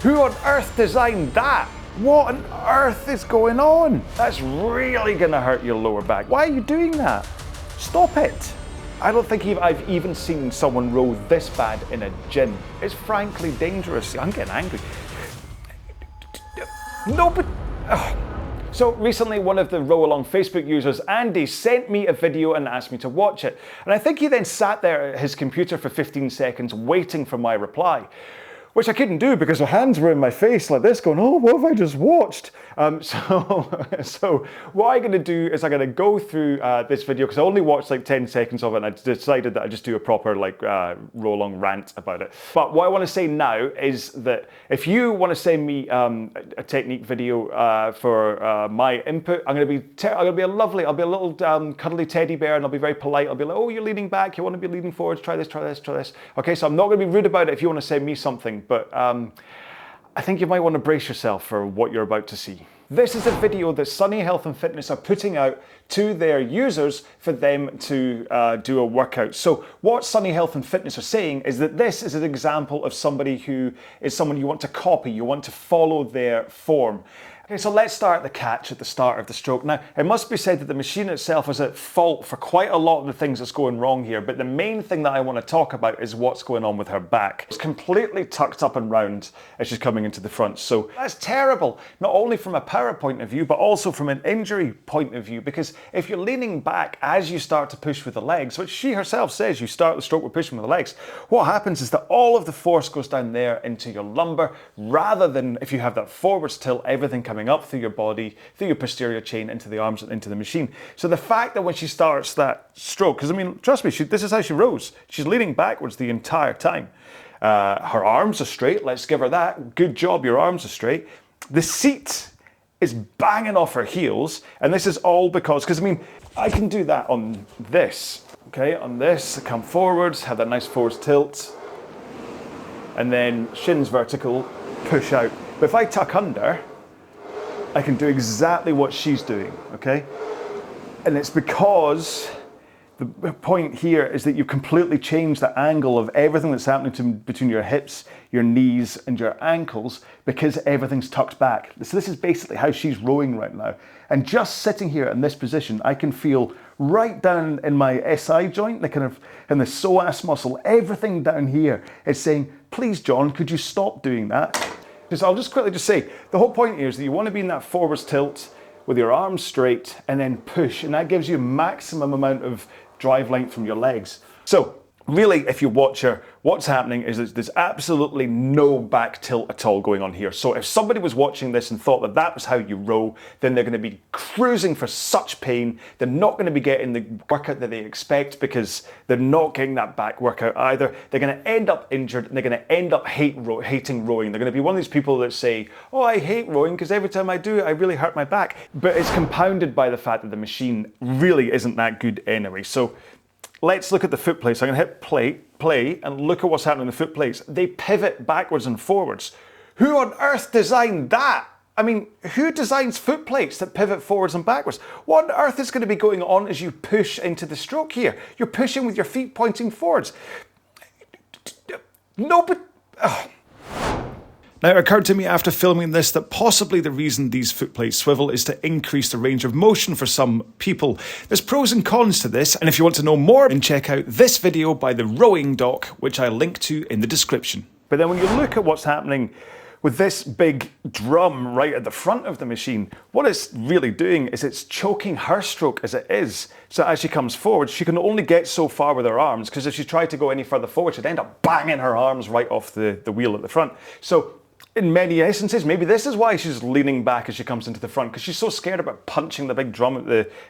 Who on earth designed that? What on earth is going on? That's really gonna hurt your lower back. Why are you doing that? Stop it. I don't think I've even seen someone row this bad in a gym. It's frankly dangerous. I'm getting angry. No, but... So recently, one of the RowAlong Facebook users, Andy, sent me a video and asked me to watch it. And I think he then sat there at his computer for 15 seconds waiting for my reply, which I couldn't do because her hands were in my face like this going, oh, what have I just watched? So what I'm gonna do is I'm gonna go through this video because I only watched like 10 seconds of it and I decided that I'd just do a proper like RowAlong rant about it. But what I wanna say now is that if you wanna send me a technique video for my input, I'll be a little cuddly teddy bear and I'll be very polite. I'll be like, oh, you're leaning back, you wanna be leaning forwards, try this, try this, try this. Okay, so I'm not gonna be rude about it if you wanna send me something, but I think you might want to brace yourself for what you're about to see. This is a video that Sunny Health and Fitness are putting out to their users for them to do a workout. So what Sunny Health and Fitness are saying is that this is an example of somebody who is someone you want to copy, you want to follow their form. Okay, so let's start the catch at the start of the stroke. Now, it must be said that the machine itself is at fault for quite a lot of the things that's going wrong here, but the main thing that I want to talk about is what's going on with her back. It's completely tucked up and round as she's coming into the front, so that's terrible, not only from a power point of view, but also from an injury point of view, because if you're leaning back as you start to push with the legs, which she herself says you start the stroke with pushing with the legs, what happens is that all of the force goes down there into your lumbar, rather than if you have that forwards tilt, everything coming up through your body, through your posterior chain, into the arms and into the machine. So the fact that when she starts that stroke, because I mean, trust me, this is how she rows. She's leaning backwards the entire time. Her arms are straight, let's give her that. Good job, your arms are straight. The seat is banging off her heels, and this is all because I mean, I can do that on this, okay? On this, I come forwards, have that nice forwards tilt, and then shins vertical, push out. But if I tuck under, I can do exactly what she's doing, okay? And it's because the point here is that you completely change the angle of everything that's happening between your hips, your knees, and your ankles because everything's tucked back. So this is basically how she's rowing right now. And just sitting here in this position, I can feel right down in my SI joint, the kind of in the psoas muscle, everything down here is saying, please, John, could you stop doing that? So I'll just quickly say, the whole point here is that you want to be in that forwards tilt with your arms straight and then push, and that gives you maximum amount of drive length from your legs. So really, if you watch her, what's happening is that there's absolutely no back tilt at all going on here. So if somebody was watching this and thought that that was how you row, then they're going to be cruising for such pain. They're not going to be getting the workout that they expect because they're not getting that back workout either. They're going to end up injured and they're going to end up hating rowing. They're going to be one of these people that say, oh, I hate rowing because every time I do it, I really hurt my back. But it's compounded by the fact that the machine really isn't that good anyway. So let's look at the foot plates. I'm going to hit play, and look at what's happening in the foot plates. They pivot backwards and forwards. Who on earth designed that? I mean, who designs foot plates that pivot forwards and backwards? What on earth is going to be going on as you push into the stroke here? You're pushing with your feet pointing forwards. No, but... Now, it occurred to me after filming this that possibly the reason these foot plates swivel is to increase the range of motion for some people. There's pros and cons to this, and if you want to know more, then check out this video by the Rowing Doc, which I link to in the description. But then when you look at what's happening with this big drum right at the front of the machine, what it's really doing is it's choking her stroke as it is. So as she comes forward, she can only get so far with her arms, because if she tried to go any further forward, she'd end up banging her arms right off the wheel at the front. So in many instances, maybe this is why she's leaning back as she comes into the front, because she's so scared about punching the big drum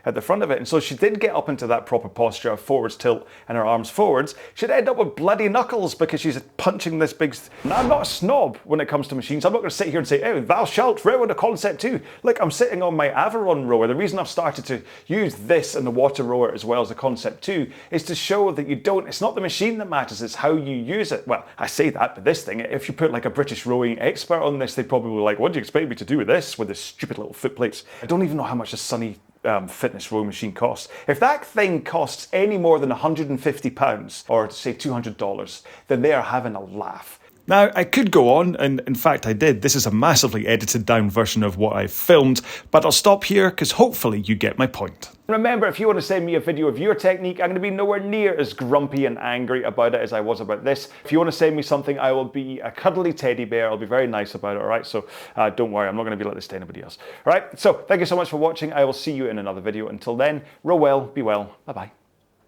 at the front of it. And so she did get up into that proper posture of forwards tilt and her arms forwards. She'd end up with bloody knuckles because she's punching this big... Now, I'm not a snob when it comes to machines. I'm not going to sit here and say, hey, thou shalt row in a Concept 2. Look, I'm sitting on my Aviron rower. The reason I've started to use this and the water rower as well as the Concept 2 is to show that you don't... It's not the machine that matters, it's how you use it. Well, I say that, but this thing, if you put like a British rowing expert on this, they'd probably be like, what do you expect me to do with this, with this stupid little foot plates? I don't even know how much a Sunny fitness rowing machine costs. If that thing costs any more than £150 or say $200, then they are having a laugh. Now, I could go on, and in fact I did. This is a massively edited down version of what I filmed, but I'll stop here because hopefully you get my point. Remember, if you want to send me a video of your technique, I'm going to be nowhere near as grumpy and angry about it as I was about this. If you want to send me something, I will be a cuddly teddy bear. I'll be very nice about it, all right? So don't worry, I'm not going to be like this to anybody else. All right, so thank you so much for watching. I will see you in another video. Until then, row well, be well, bye-bye.